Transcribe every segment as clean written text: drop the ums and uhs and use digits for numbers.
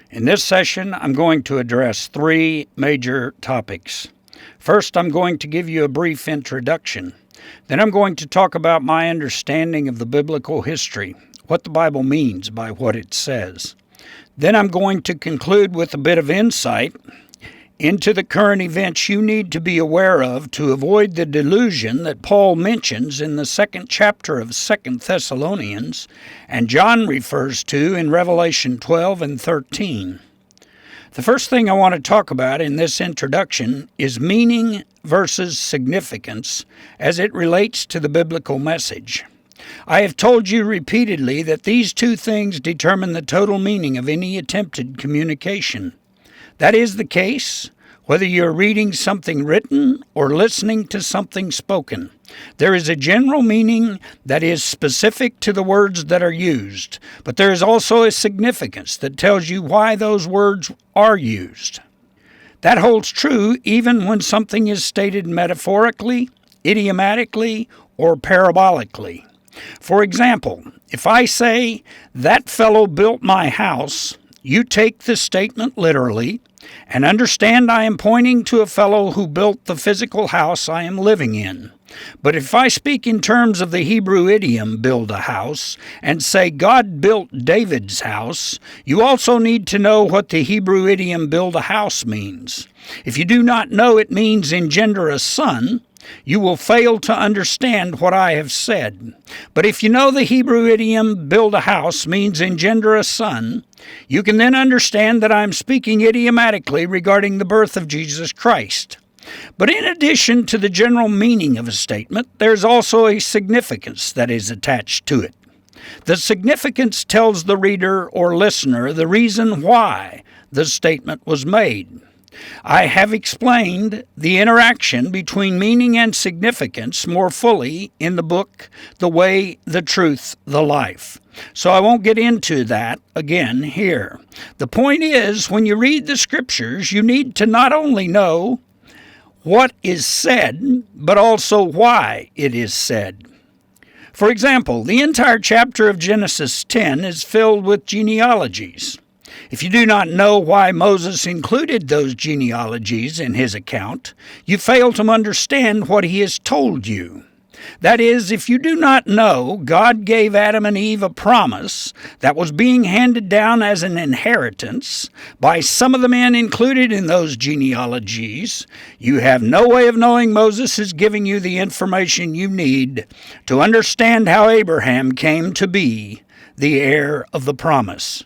In this session, I'm going to address three major topics. First, I'm going to give you a brief introduction. Then I'm going to talk about my understanding of the biblical history, what the Bible means by what it says. Then I'm going to conclude with a bit of insight into the current events you need to be aware of to avoid the delusion that Paul mentions in the second chapter of 2 Thessalonians and John refers to in Revelation 12 and 13. The first thing I want to talk about in this introduction is meaning versus significance as it relates to the biblical message. I have told you repeatedly that these two things determine the total meaning of any attempted communication. That is the case whether you're reading something written or listening to something spoken. There is a general meaning that is specific to the words that are used, but there is also a significance that tells you why those words are used. That holds true even when something is stated metaphorically, idiomatically, or parabolically. For example, if I say, "That fellow built my house," you take the statement literally and understand I am pointing to a fellow who built the physical house I am living in. But if I speak in terms of the Hebrew idiom "build a house" and say God built David's house, you also need to know what the Hebrew idiom "build a house" means. If you do not know it means engender a son, you will fail to understand what I have said. But if you know the Hebrew idiom "build a house" means engender a son, you can then understand that I am speaking idiomatically regarding the birth of Jesus Christ. But in addition to the general meaning of a statement, there's also a significance that is attached to it. The significance tells the reader or listener the reason why the statement was made. I have explained the interaction between meaning and significance more fully in the book, The Way, the Truth, the Life. So I won't get into that again here. The point is, when you read the scriptures, you need to not only know what is said, but also why it is said. For example, the entire chapter of Genesis 10 is filled with genealogies. If you do not know why Moses included those genealogies in his account, you fail to understand what he has told you. That is, if you do not know God gave Adam and Eve a promise that was being handed down as an inheritance by some of the men included in those genealogies, you have no way of knowing Moses is giving you the information you need to understand how Abraham came to be the heir of the promise.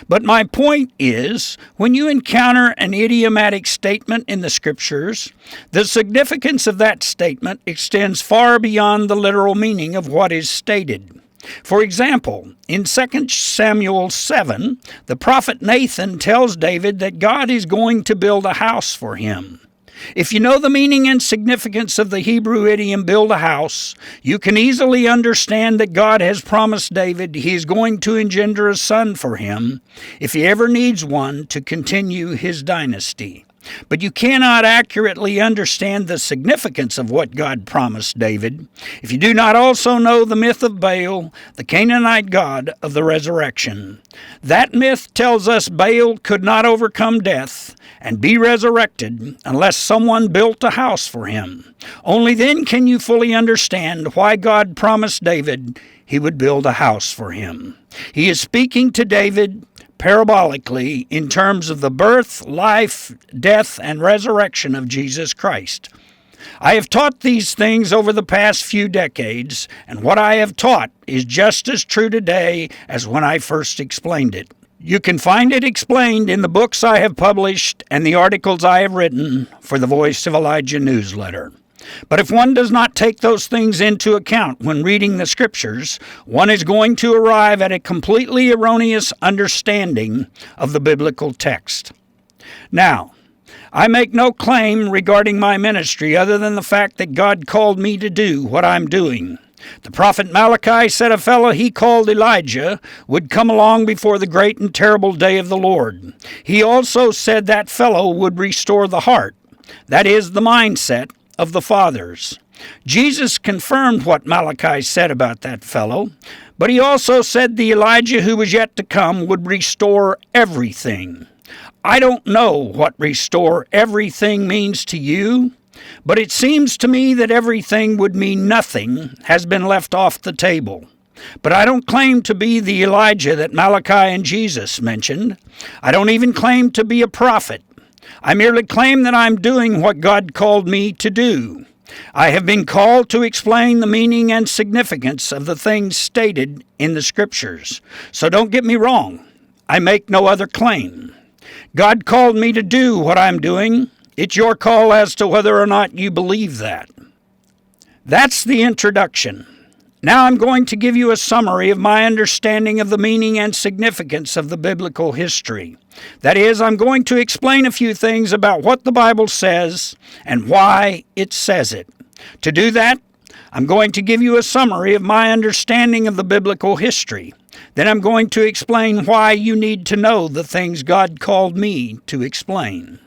But my point is, when you encounter an idiomatic statement in the Scriptures, the significance of that statement extends far beyond the literal meaning of what is stated. For example, in 2 Samuel 7, the prophet Nathan tells David that God is going to build a house for him. If you know the meaning and significance of the Hebrew idiom "build a house," you can easily understand that God has promised David he is going to engender a son for him, if he ever needs one, to continue his dynasty. But you cannot accurately understand the significance of what God promised David if you do not also know the myth of Baal, the Canaanite god of the resurrection. That myth tells us Baal could not overcome death and be resurrected unless someone built a house for him. Only then can you fully understand why God promised David he would build a house for him. He is speaking to David parabolically in terms of the birth, life, death, and resurrection of Jesus Christ. I have taught these things over the past few decades, and what I have taught is just as true today as when I first explained it. You can find it explained in the books I have published and the articles I have written for the Voice of Elijah newsletter. But if one does not take those things into account when reading the Scriptures, one is going to arrive at a completely erroneous understanding of the biblical text. Now, I make no claim regarding my ministry other than the fact that God called me to do what I'm doing. The prophet Malachi said a fellow he called Elijah would come along before the great and terrible day of the Lord. He also said that fellow would restore the heart, that is, the mindset of the fathers. Jesus confirmed what Malachi said about that fellow But he also said the Elijah who was yet to come would restore everything. I don't know what restore everything means to you, but it seems to me that everything would mean nothing has been left off the table. But I don't claim to be the Elijah that Malachi and Jesus mentioned. I don't even claim to be a prophet. I merely claim that I'm doing what God called me to do. I have been called to explain the meaning and significance of the things stated in the Scriptures. So don't get me wrong. I make no other claim. God called me to do what I'm doing. It's your call as to whether or not you believe that. That's the introduction. Now I'm going to give you a summary of my understanding of the meaning and significance of the biblical history. That is, I'm going to explain a few things about what the Bible says and why it says it. To do that, I'm going to give you a summary of my understanding of the biblical history. Then I'm going to explain why you need to know the things God called me to explain.